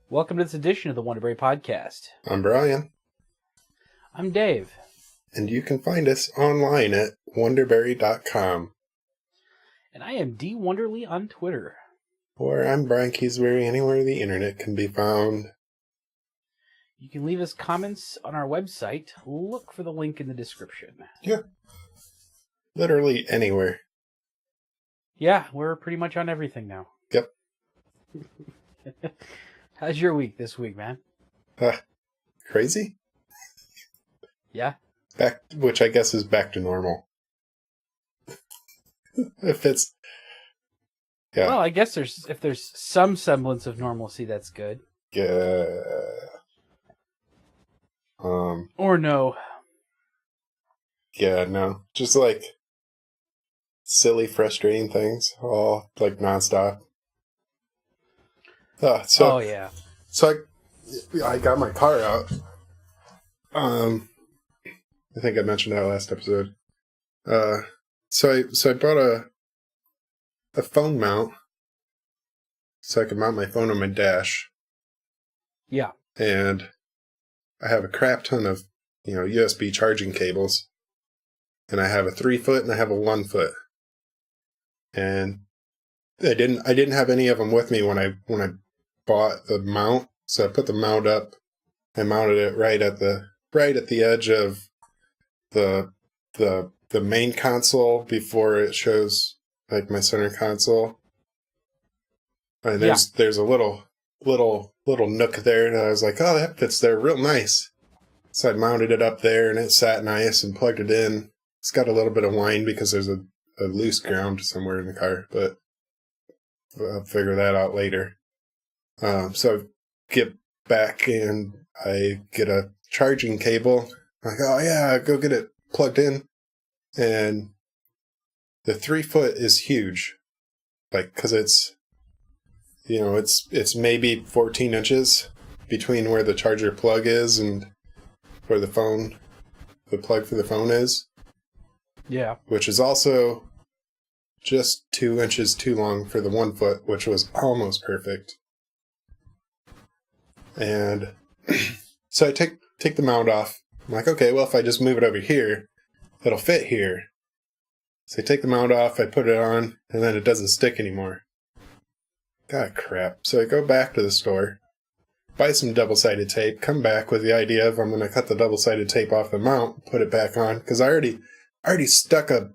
Welcome to this edition of the Wonderbury Podcast. I'm Brian. I'm Dave. And you can find us online at wonderbury.com. And I am D. Wonderly on Twitter. Or I'm Brian Keysbury, anywhere the internet can be found. You can leave us comments on our website. Look for the link in the description. Yeah. Literally anywhere. Yeah, we're pretty much on everything now. Yep. How's your week this week, man? Crazy? Yeah? Which I guess is back to normal. If it's... Yeah. Well, I guess if there's some semblance of normalcy, that's good. Yeah. Or no. Yeah, no. Just like silly, frustrating things, all like nonstop. Oh, yeah. So I got my car out. I think I mentioned that last episode. So I bought a phone mount so I could mount my phone on my dash. Yeah. And I have a crap ton of, USB charging cables. And I have a 3-foot and I have a 1-foot. And I didn't have any of them with me when I bought the mount. So I put the mount up. I mounted it right at the edge of the main console before it shows like my center console. And there's a little nook there that I was like, oh, that fits there real nice. So I mounted it up there and it sat nice and plugged it in. It's got a little bit of whine because there's a loose ground somewhere in the car, but I'll figure that out later. So I get back and I get a charging cable. I'm like, oh yeah, go get it plugged in. And the 3-foot is huge. Like, cause it's maybe 14 inches between where the charger plug is and where the plug for the phone is. Yeah. Which is also just 2 inches too long for the 1-foot, which was almost perfect. And so I take the mount off. I'm like, okay, well, if I just move it over here, it'll fit here. So I take the mount off, I put it on, and then it doesn't stick anymore. God, crap. So I go back to the store, buy some double-sided tape, come back with the idea of I'm going to cut the double-sided tape off the mount, put it back on, because I already stuck a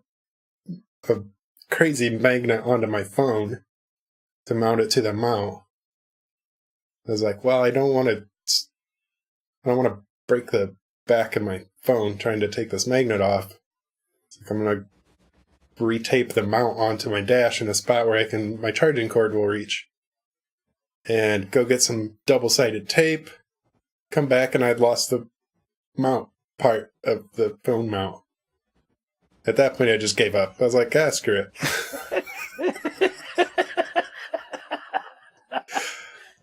crazy magnet onto my phone to mount it to the mount. I was like, well, I don't want to break the back of my phone trying to take this magnet off. It's like I'm going to retape the mount onto my dash in a spot where my charging cord will reach. And go get some double-sided tape, come back, and I'd lost the mount part of the phone mount. At that point, I just gave up. I was like, screw it.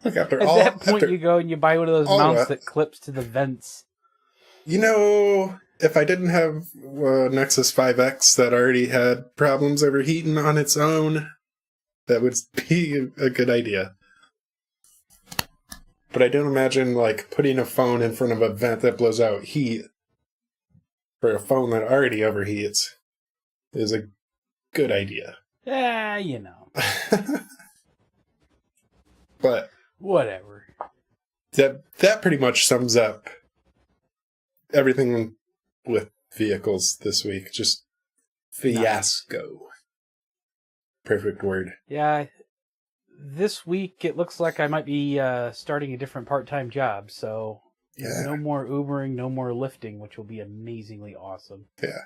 Look, At that point, you go and you buy one of those mounts that clips to the vents. If I didn't have Nexus 5X that already had problems overheating on its own, that would be a good idea. But I don't imagine, putting a phone in front of a vent that blows out heat for a phone that already overheats is a good idea. Yeah, But whatever. That pretty much sums up everything with vehicles this week. Just fiasco. Nice. Perfect word. Yeah. This week, it looks like I might be starting a different part-time job, so no more Ubering, no more lifting, which will be amazingly awesome. Yeah.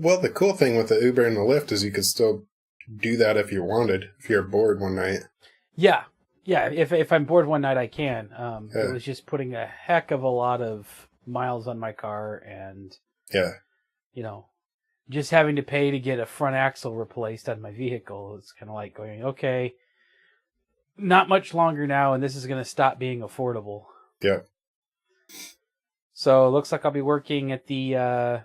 Well, the cool thing with the Uber and the Lyft is you could still do that if you wanted, if you're bored one night. Yeah. Yeah, if I'm bored one night, I can. It was just putting a heck of a lot of miles on my car and, just having to pay to get a front axle replaced on my vehicle. It's kind of like going, okay, not much longer now, and this is going to stop being affordable. Yeah. So it looks like I'll be working at the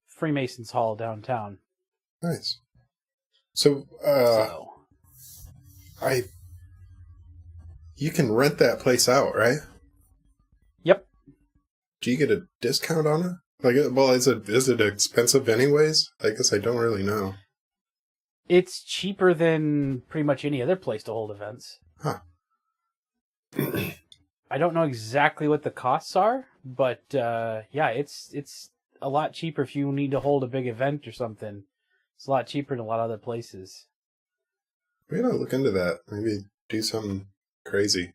Freemasons Hall downtown. Nice. So, you can rent that place out, right? Yep. Do you get a discount on it? Like, well, is it expensive anyways? I guess I don't really know. It's cheaper than pretty much any other place to hold events. Huh. I don't know exactly what the costs are, but yeah, it's a lot cheaper if you need to hold a big event or something. It's a lot cheaper than a lot of other places. We gotta look into that. Maybe do something crazy.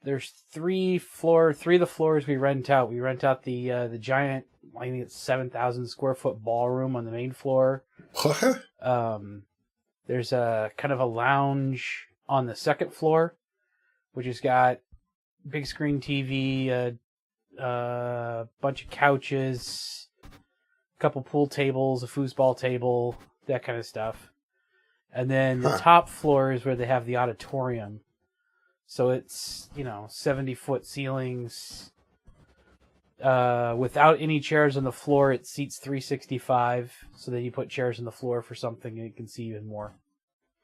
There's three of the floors we rent out. We rent out the giant, I think it's 7,000 square foot ballroom on the main floor. What? There's a kind of a lounge on the second floor, which has got big screen TV, a bunch of couches, a couple pool tables, a foosball table, that kind of stuff. And then the top floor is where they have the auditorium. So it's, 70-foot ceilings. Without any chairs on the floor, it seats 365. So then you put chairs on the floor for something and you can see even more.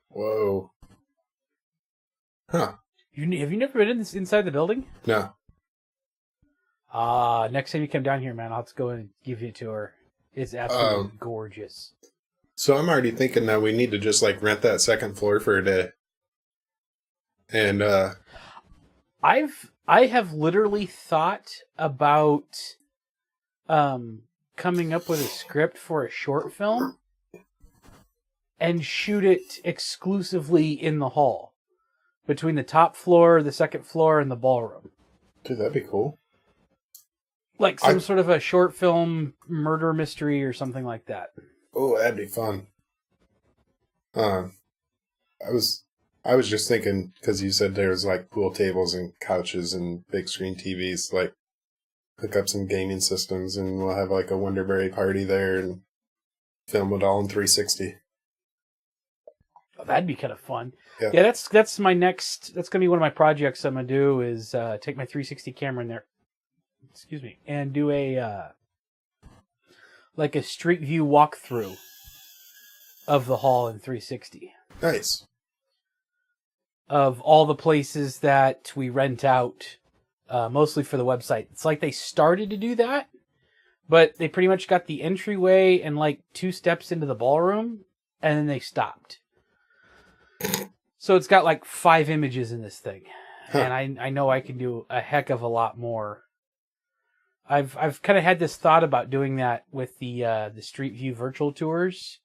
Whoa. Huh. Have you never been inside the building? No. Next time you come down here, man, I'll have to go and give you a tour. It's absolutely gorgeous. So I'm already thinking that we need to just rent that second floor for a day. And I have literally thought about coming up with a script for a short film and shoot it exclusively in the hall between the top floor, the second floor, and the ballroom. Dude, that'd be cool. Like some sort of a short film murder mystery or something like that. Oh, that'd be fun. I was just thinking, because you said there was pool tables and couches and big screen TVs, hook up some gaming systems and we'll have a Wonderbury party there and film it all in 360. Oh, that'd be kind of fun. Yeah, that's my next. That's gonna be one of my projects I'm gonna do is take my 360 camera in there. Excuse me, and do a street view walkthrough of the hall in 360. Nice. Of all the places that we rent out, mostly for the website. It's like they started to do that, but they pretty much got the entryway and 2 steps into the ballroom, and then they stopped. So it's got 5 images in this thing, and I know I can do a heck of a lot more. I've kind of had this thought about doing that with the Street View virtual tours,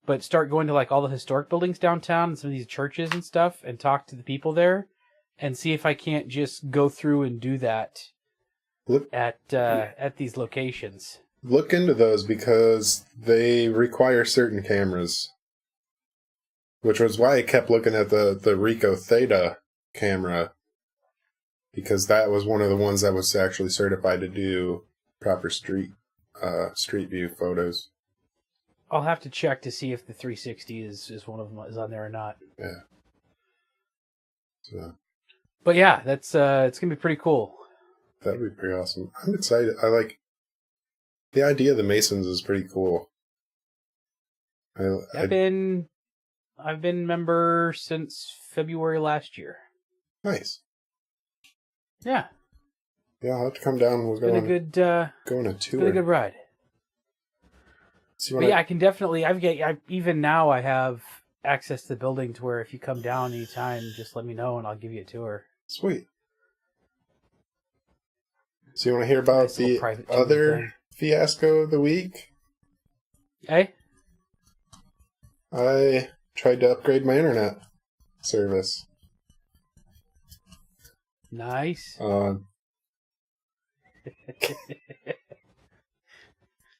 but start going to all the historic buildings downtown and some of these churches and stuff and talk to the people there and see if I can't just go through and do that at these locations. Look into those because they require certain cameras, which was why I kept looking at the Ricoh Theta camera, because that was one of the ones that was actually certified to do proper street view photos. I'll have to check to see if the 360 is one of them is on there or not. Yeah. So. But yeah, that's it's gonna be pretty cool. That'd be pretty awesome. I'm excited. I like the idea of the Masons is pretty cool. I've been member since February last year. Nice. Yeah. Yeah, I'll have to come down. We're going going a tour. Been a good ride. But yeah, I can definitely. Even now I have access to the building to where if you come down anytime, just let me know and I'll give you a tour. Sweet. So you want to hear about the other fiasco of the week? Hey? I tried to upgrade my internet service. Nice.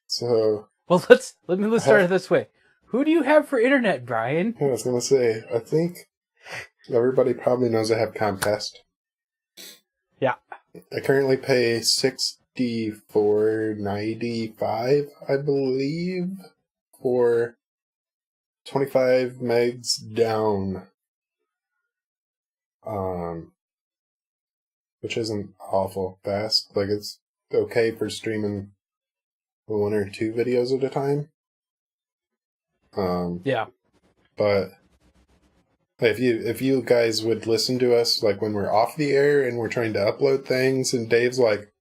So. Well, let's start it this way. Who do you have for internet, Brian? I was gonna say, I think everybody probably knows I have Comcast. Yeah. I currently pay $64.95, I believe, for 25 megs down. Which isn't awful fast. It's okay for streaming 1 or 2 videos at a time. Yeah. But If you guys would listen to us, like when we're off the air and we're trying to upload things, and Dave's like,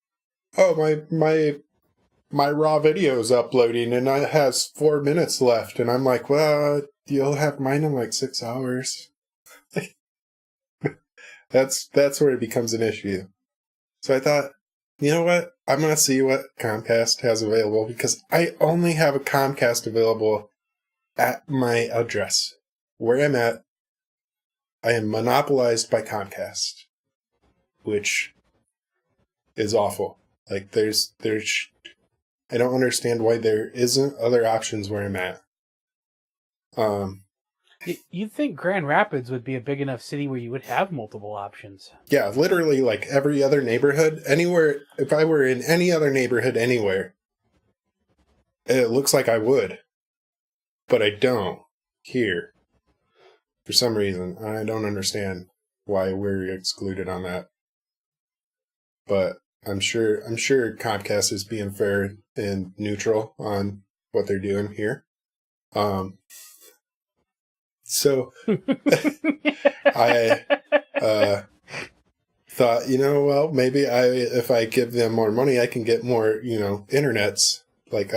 "Oh, my raw video is uploading and it has 4 minutes left," and I'm like, "Well, you'll have mine in like 6 hours." That's where it becomes an issue. So I thought, you know what? I'm gonna see what Comcast has available, because I only have a Comcast available at my address. Where I'm at, I am monopolized by Comcast, which is awful. Like, there's, I don't understand why there isn't other options where I'm at. You'd think Grand Rapids would be a big enough city where you would have multiple options. Yeah, literally, like every other neighborhood, anywhere, if I were in any other neighborhood anywhere, it looks like I would. But I don't here. For some reason, I don't understand why we're excluded on that. But I'm sure Comcast is being fair and neutral on what they're doing here. So I thought, well, maybe if I give them more money, I can get more, internets. Like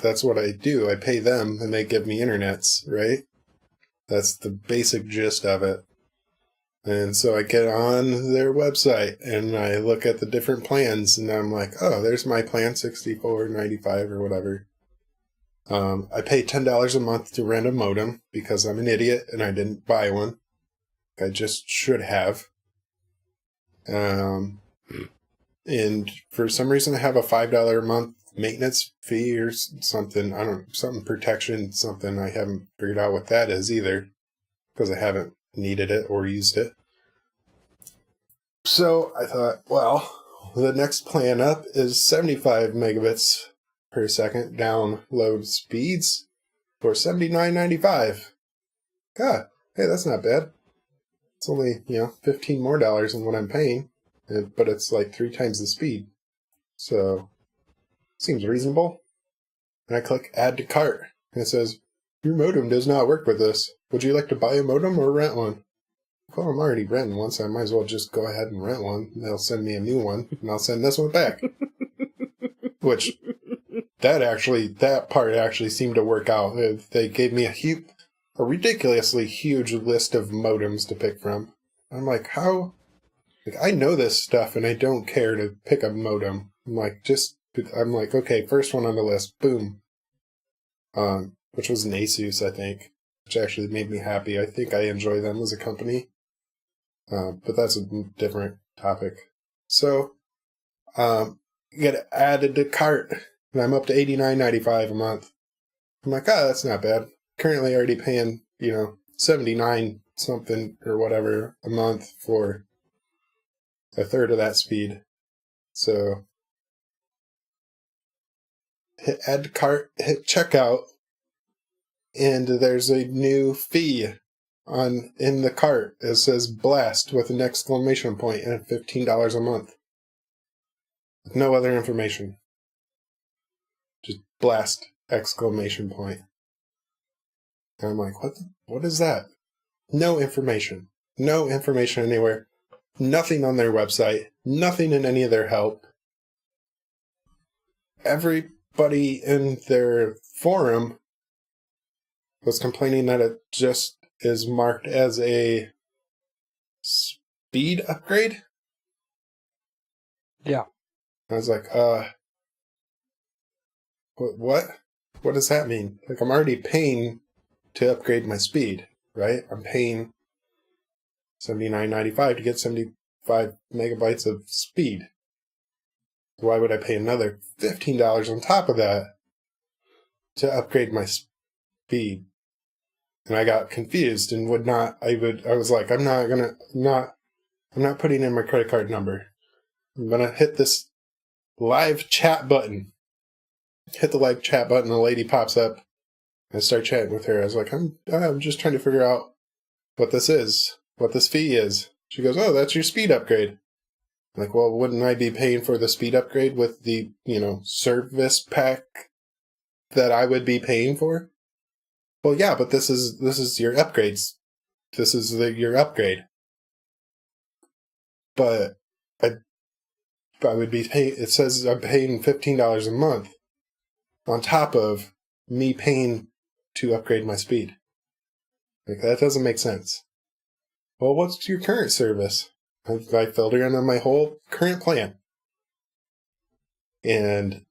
that's what I do. I pay them and they give me internets, right? That's the basic gist of it. And so I get on their website and I look at the different plans, and I'm like, oh, there's my plan, $64.95 or whatever. I pay $10 a month to rent a modem because I'm an idiot and I didn't buy one. I just should have. And for some reason I have a $5 a month maintenance fee or something. Something protection, something. I haven't figured out what that is either, because I haven't needed it or used it. So I thought, well, the next plan up is 75 megabits per second download speeds for $79.95. God, hey, that's not bad. It's only, $15 more than what I'm paying, but it's like 3 times the speed. So, seems reasonable. And I click add to cart, and it says, your modem does not work with this. Would you like to buy a modem or rent one? Well, I'm already renting one, so I might as well just go ahead and rent one. They'll send me a new one, and I'll send this one back. Which, that part actually seemed to work out. They gave me a ridiculously huge list of modems to pick from. I'm like, how? Like, I know this stuff, and I don't care to pick a modem. I'm like, okay, first one on the list, boom. Which was an Asus, I think, which actually made me happy. I think I enjoy them as a company. But that's a different topic. So, get added to cart, and I'm up to $89.95 a month. I'm like, that's not bad. Currently already paying, $79 something or whatever a month for a third of that speed. So, hit add to cart, hit checkout, and there's a new fee in the cart. It says blast with an exclamation point and $15 a month. With no other information. Just blast exclamation point. And I'm like, what is that? No information. No information anywhere. Nothing on their website. Nothing in any of their help. Everybody in their forum was complaining that it just is marked as a speed upgrade. Yeah. I was like, what? What does that mean? Like, I'm already paying to upgrade my speed, right? I'm paying $79.95 to get 75 megabytes of speed. Why would I pay another $15 on top of that to upgrade my speed? And I got confused and I was like, I'm not putting in my credit card number. I'm going to hit this live chat button. Hit the live chat button, the lady pops up. I start chatting with her. I was like, I'm just trying to figure out what this is, what this fee is. She goes, oh, that's your speed upgrade. I'm like, well, wouldn't I be paying for the speed upgrade with the, service pack that I would be paying for? Well, yeah, but this is your upgrades this is your upgrade. But I would be paying, it says I'm paying $15 a month on top of me paying to upgrade my speed. Like, that doesn't make sense. Well, what's your current service? I filled her in on my whole current plan. And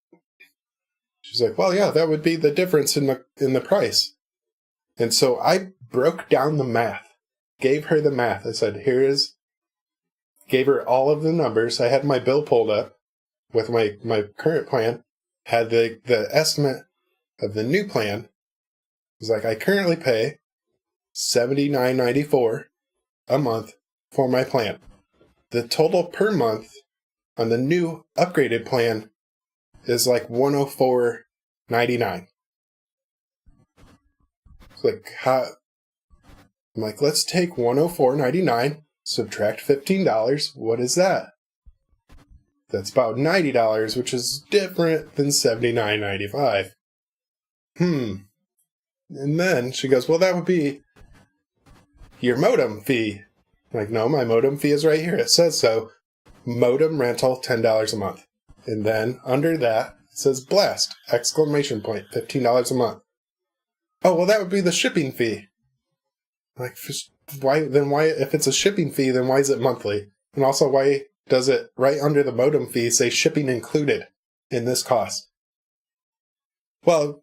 she's like, well, yeah, that would be the difference in the price. And so I broke down the math, gave her the math. I said, gave her all of the numbers. I had my bill pulled up with my current plan, had the estimate of the new plan. It was like, I currently pay $79.94 a month for my plan. The total per month on the new upgraded plan is like $104.99. It's like, I'm like, let's take $104.99, subtract $15. What is that? That's about $90, which is different than $79.95. And then she goes, well, that would be your modem fee. I'm like, no, my modem fee is right here. It says so. Modem rental, $10 a month. And then under that, it says blast, ! $15 a month. Oh, well, that would be the shipping fee. Like, why, if it's a shipping fee, then why is it monthly? And also, why does it, right under the modem fee, say shipping included in this cost? Well,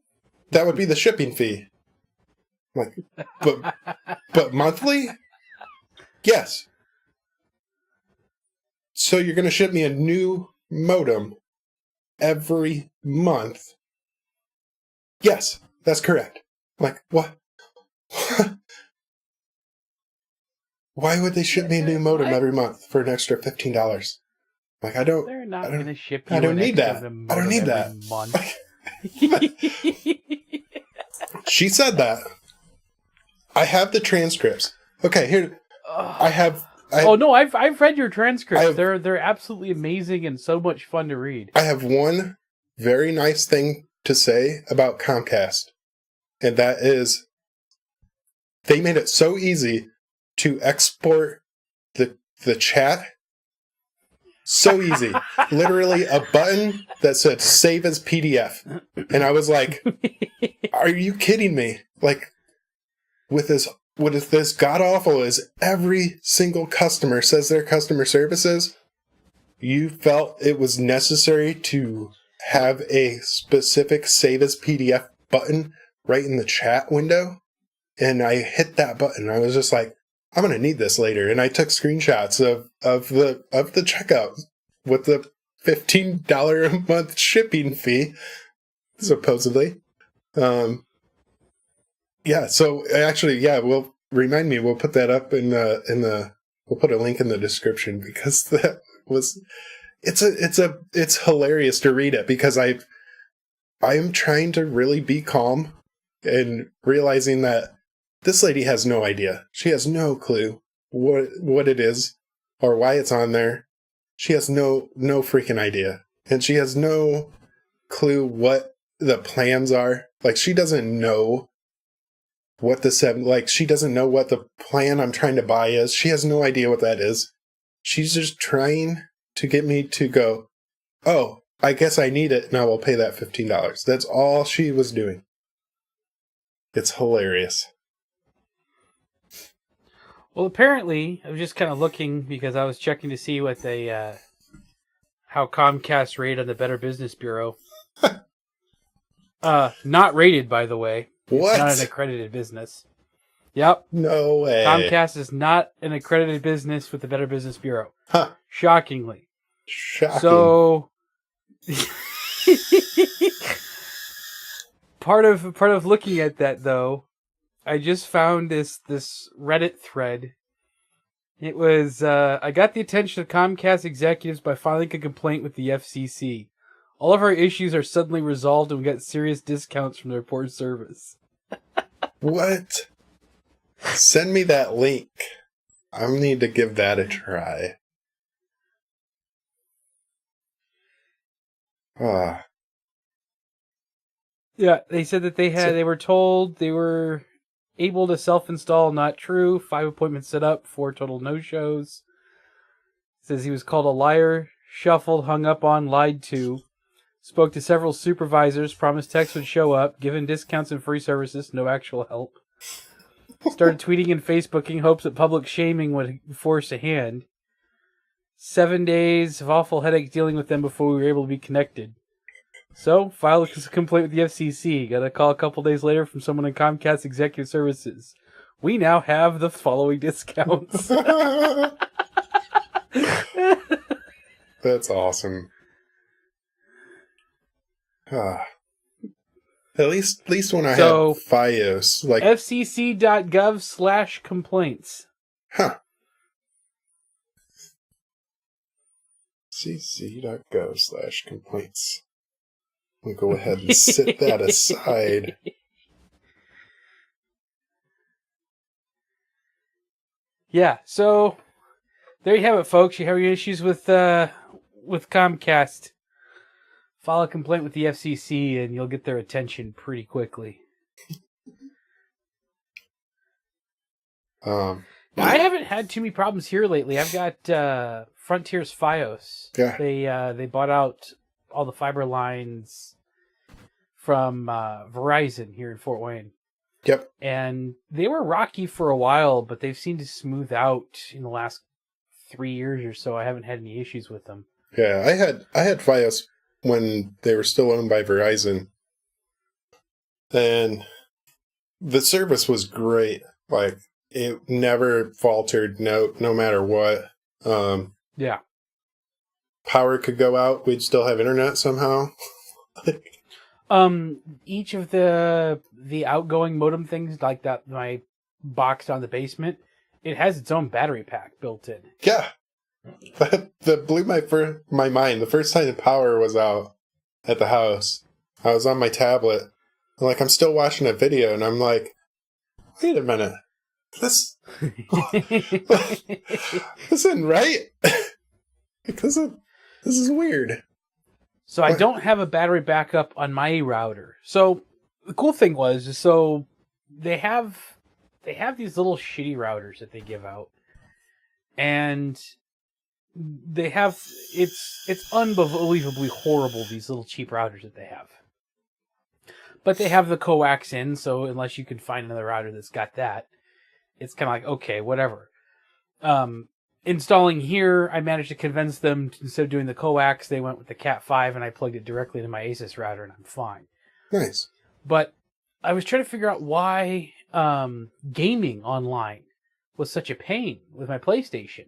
that would be the shipping fee. I'm like, but monthly? Yes. So you're going to ship me a new modem every month? Yes, that's correct. I'm like, what? Why would they ship me a new modem every month for an extra $15? Like, They're not going to ship you I don't an need extra that. modem I don't need every that. month. She said that. I have the transcripts. Okay, here I've read your transcripts. They're absolutely amazing and so much fun to read. I have one very nice thing to say about Comcast, and that is they made it so easy to export the chat. So easy. Literally a button that said save as PDF. And I was like, are you kidding me? Like, with this, what is this god awful is every single customer says their customer services, you felt it was necessary to have a specific save as PDF button right in the chat window. And I hit that button. I was just like, I'm going to need this later. And I took screenshots of the checkout with the $15 a month shipping fee, supposedly. Yeah. So actually, yeah, we'll put that up we'll put a link in the description, because that was, it's hilarious to read it, because I am trying to really be calm and realizing that this lady has no idea. She has no clue what it is or why it's on there. She has no freaking idea. And she has no clue what the plans are. Like, she doesn't know what she doesn't know what the plan I'm trying to buy is. She has no idea what that is. She's just trying to get me to go, oh, I guess I need it, and I will pay that $15. That's all she was doing. It's hilarious. Well, apparently, I was just kind of looking because I was checking to see what how Comcast rated on the Better Business Bureau. Not rated, by the way. What? It's not an accredited business. Yep. No way. Comcast is not an accredited business with the Better Business Bureau. Huh. Shockingly. Shocking. So, part of looking at that, though, I just found this Reddit thread. It was, I got the attention of Comcast executives by filing a complaint with the FCC. All of our issues are suddenly resolved and we get serious discounts from their poor service. What? Send me that link. I need to give that a try. Yeah, they said that they were told they were able to self-install, not true. 5 appointments set up, 4 total no-shows. Says he was called a liar, shuffled, hung up on, lied to. Spoke to several supervisors, promised techs would show up, given discounts and free services, no actual help. Started tweeting and Facebooking, hopes that public shaming would force a hand. 7 days of awful headache dealing with them before we were able to be connected. So, filed a complaint with the FCC. Got a call a couple days later from someone in Comcast Executive Services. We now have the following discounts. That's awesome. At least when I have FiOS, like fcc.gov/complaints. Huh. fcc.gov/complaints. We'll go ahead and set that aside. Yeah, so there you have it, folks. You have your issues with Comcast. File a complaint with the FCC, and you'll get their attention pretty quickly. I haven't had too many problems here lately. I've got Frontier's FiOS. Yeah. They bought out all the fiber lines from Verizon here in Fort Wayne. Yep. And they were rocky for a while, but they've seemed to smooth out in the last 3 years or so. I haven't had any issues with them. Yeah, I had FiOS when they were still owned by Verizon. And the service was great. Like, it never faltered, no matter what. Yeah. Power could go out, we'd still have internet somehow. Each of the outgoing modem things, like that, my box on the basement, it has its own battery pack built in. Yeah. That blew my mind. The first time the power was out at the house, I was on my tablet. I'm still watching a video, and I'm like, wait a minute. This isn't right. This is weird. So I don't have a battery backup on my router. So the cool thing was, they have these little shitty routers that they give out, and they have it's unbelievably horrible, these little cheap routers that they have. But they have the coax in, so unless you can find another router that's got that, it's kind of like, okay, whatever. Installing here, I managed to convince them, instead of doing the coax, they went with the Cat5, and I plugged it directly into my Asus router, and I'm fine. Nice. But I was trying to figure out why gaming online was such a pain with my PlayStation.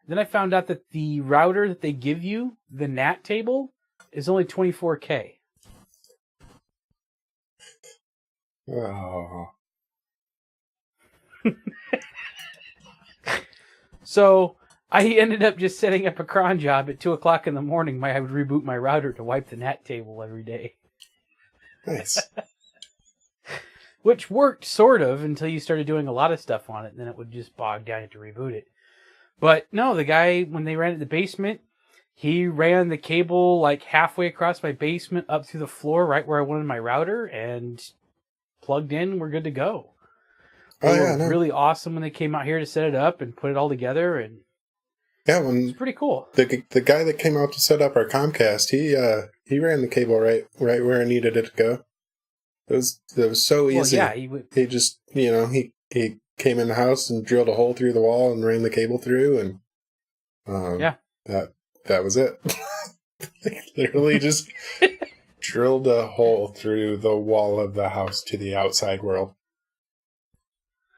Then I found out that the router that they give you, the NAT table, is only 24K. Oh. So I ended up just setting up a cron job at 2 o'clock in the morning. I would reboot my router to wipe the NAT table every day. Nice. Which worked, sort of, until you started doing a lot of stuff on it, and then it would just bog down to reboot it. But no, the guy, when they ran it in the basement, he ran the cable like halfway across my basement up through the floor right where I wanted my router, and plugged in, we're good to go. They were really awesome when they came out here to set it up and put it all together, and yeah, it's pretty cool. The guy that came out to set up our Comcast, he ran the cable right where I needed it to go. It was so easy. Well, yeah, he just he came in the house and drilled a hole through the wall and ran the cable through, and that was it. Literally just drilled a hole through the wall of the house to the outside world.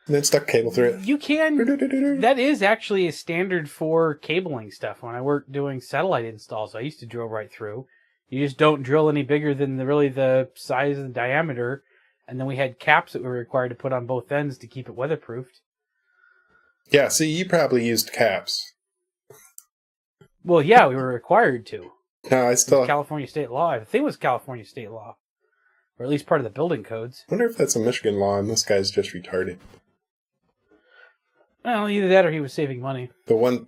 And then stuck cable through it. You can. That is actually a standard for cabling stuff. When I worked doing satellite installs, I used to drill right through. You just don't drill any bigger than the size and diameter. And then we had caps that we were required to put on both ends to keep it weatherproofed. Yeah, see, you probably used caps. Well, yeah, we were required to. No, I still... California state law. I think it was California state law. Or at least part of the building codes. I wonder if that's a Michigan law and this guy's just retarded. Well, either that or he was saving money. The one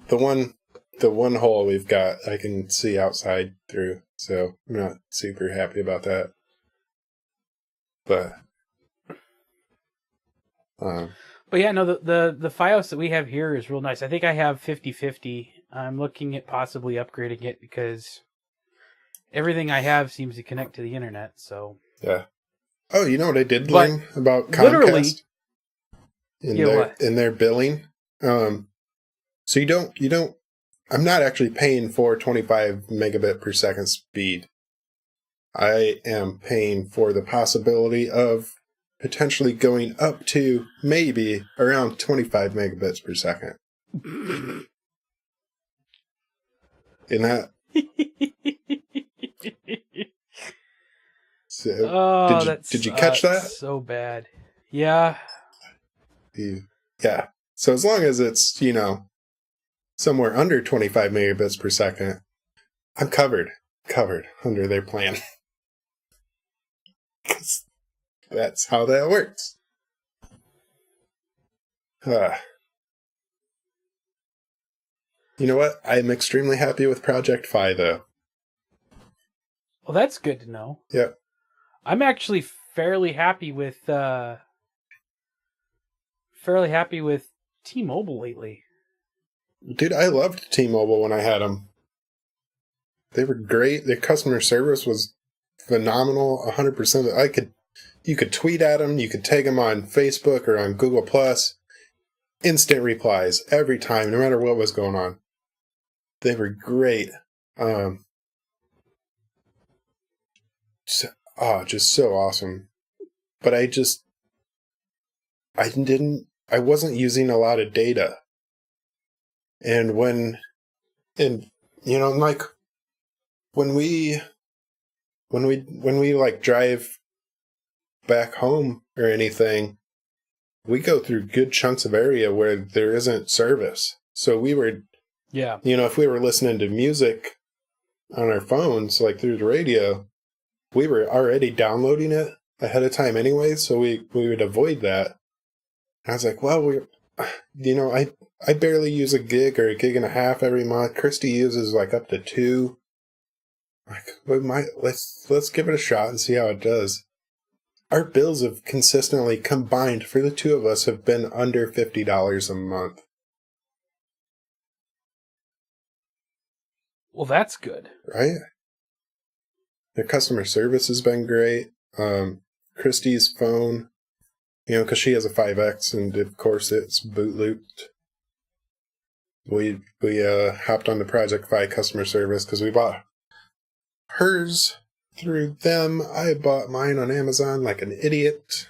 hole we've got, I can see outside through, so I'm not super happy about that. But But yeah, no, the Fios that we have here is real nice. I think I have 50/50. I'm looking at possibly upgrading it because everything I have seems to connect to the internet. So yeah. Oh, you know what I did learn about literally, Comcast in their billing? So you don't. I'm not actually paying for 25 megabit per second speed. I am paying for the possibility of potentially going up to maybe around 25 megabits per second. In that. So, did you catch that? So bad. Yeah. Yeah. So as long as it's, somewhere under 25 megabits per second, I'm covered under their plan. 'Cause that's how that works. You know what? I'm extremely happy with Project Fi, though. Well, that's good to know. Yep. I'm actually fairly happy with T-Mobile lately. Dude, I loved T-Mobile when I had them. They were great. Their customer service was phenomenal. 100%. You could tweet at them. You could tag them on Facebook or on Google+. Instant replies every time, no matter what was going on. They were great. Just so awesome. But I wasn't using a lot of data. And when we like drive back home or anything, we go through good chunks of area where there isn't service. So we were, if we were listening to music on our phones, like through the radio, we were already downloading it ahead of time anyway, so we would avoid that. And I was like, well, I barely use a gig or a gig and a half every month. Christy uses like up to 2. Like, let's give it a shot and see how it does. Our bills have consistently combined for the two of us have been under $50 a month. Well, that's good. Right? The customer service has been great. Christy's phone, because she has a 5X and of course it's boot looped. We hopped on the Project Fi customer service because we bought hers through them. I bought mine on Amazon like an idiot.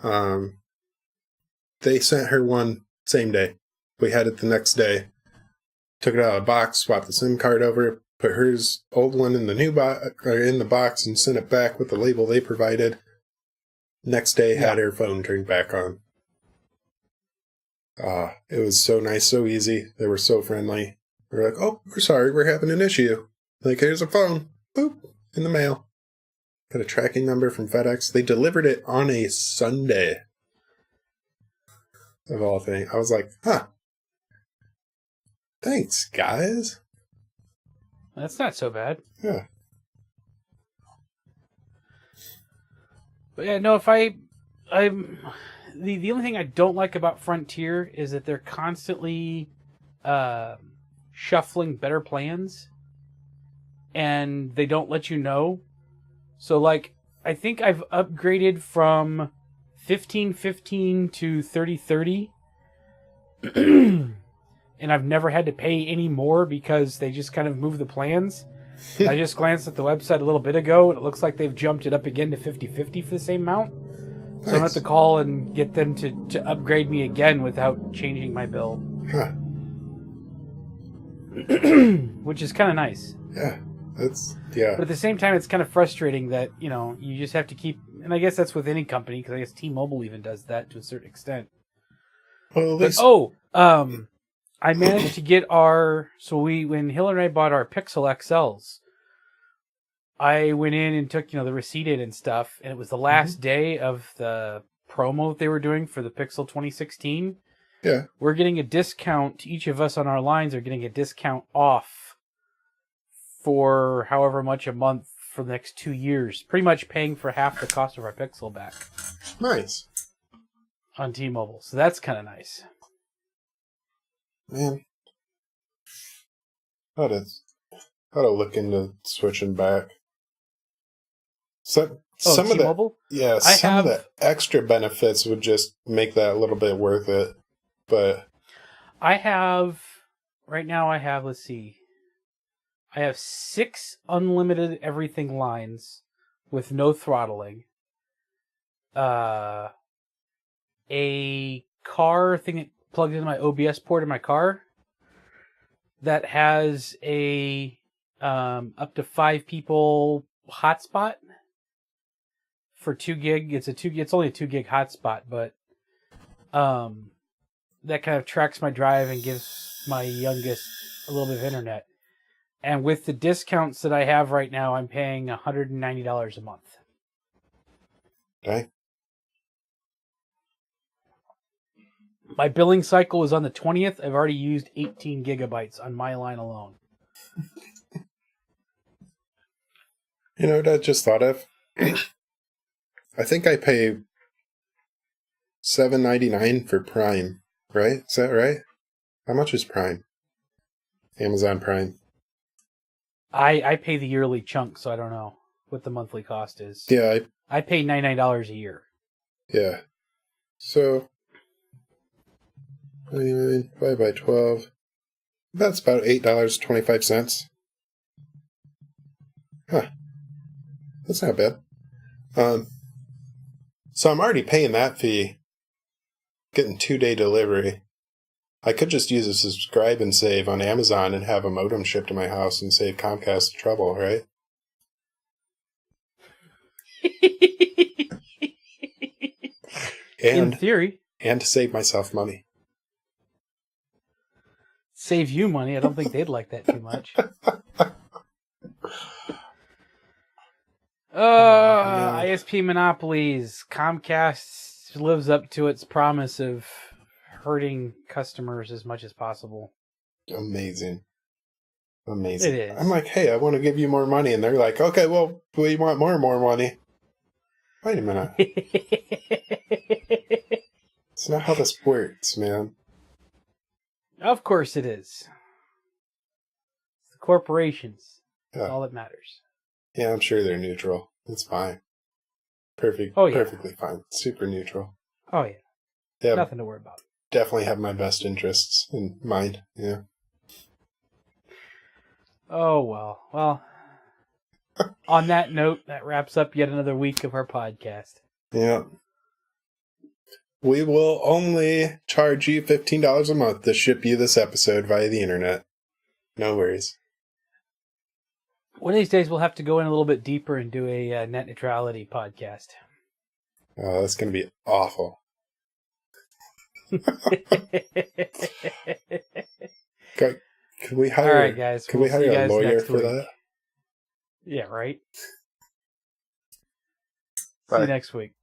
They sent her one same day. We had it the next day. Took it out of the box, swapped the SIM card over, put hers old one in the new in the box, and sent it back with the label they provided. Next day, had her phone turned back on. It was so nice, so easy. They were so friendly. They were like, "Oh, we're sorry, we're having an issue. Like, here's a phone. Boop, in the mail. Got a tracking number from FedEx. They delivered it on a Sunday. Of all things. I was like, huh. Thanks, guys. That's not so bad. Yeah. But yeah, no, the only thing I don't like about Frontier is that they're constantly shuffling better plans, and they don't let you know. So, like, I think I've upgraded from 1515 to 3030, and I've never had to pay any more because they just kind of move the plans. I just glanced at the website a little bit ago, and it looks like they've jumped it up again to 50/50 for the same amount. So I'm going to have to call and get them to upgrade me again without changing my bill. Huh. Which is kind of nice. Yeah. But at the same time, it's kind of frustrating that, you just have to keep... And I guess that's with any company, because I guess T-Mobile even does that to a certain extent. Well, at least... I managed to get when Hill and I bought our Pixel XLs, I went in and took, the receipt in and stuff, and it was the last day of the promo that they were doing for the Pixel 2016. Yeah. We're getting a discount. Each of us on our lines are getting a discount off for however much a month for the next 2 years. Pretty much paying for half the cost of our Pixel back. Nice. on T-Mobile, so that's kind of nice. Man, how to look into switching back. Some of T-Mobile? the some of the extra benefits would just make that a little bit worth it. But right now I have, let's see, I have 6 unlimited everything lines with no throttling. A car thing that plugs into my OBS port in my car that has a up to 5 people hotspot for 2 gig. It's only a 2 gig hotspot, but that kind of tracks my drive and gives my youngest a little bit of internet. And with the discounts that I have right now, I'm paying $190 a month. Okay. My billing cycle is on the 20th. I've already used 18 gigabytes on my line alone. You know what I just thought of? I think I pay $7.99 for Prime, right? Is that right? How much is Prime? Amazon Prime. I pay the yearly chunk, so I don't know what the monthly cost is. Yeah. I pay $99 a year. Yeah. So, 99 divided by 12. That's about $8.25. Huh. That's not bad. So I'm already paying that fee, getting 2-day delivery. I could just use a subscribe and save on Amazon and have a modem shipped to my house and save Comcast the trouble, right? In theory. And to save myself money. Save you money. I don't think they'd like that too much. ISP monopolies. Comcast lives up to its promise of hurting customers as much as possible. Amazing. It is. I'm like, hey, I want to give you more money. And they're like, okay, well, we want more money. Wait a minute. It's not how this works, man. Of course it is. It's the corporations. That's all that matters. Yeah, I'm sure they're neutral. It's fine. Perfect. Oh, yeah. Perfectly fine. Super neutral. Oh, yeah. Nothing to worry about. Definitely have my best interests in mind. Yeah. Oh, well. Well, on that note, that wraps up yet another week of our podcast. Yeah. We will only charge you $15 a month to ship you this episode via the internet. No worries. One of these days, we'll have to go in a little bit deeper and do a net neutrality podcast. Oh, that's going to be awful. Can we hire? All right, guys. Can we hire a lawyer for that? Yeah, right. Bye. See you next week.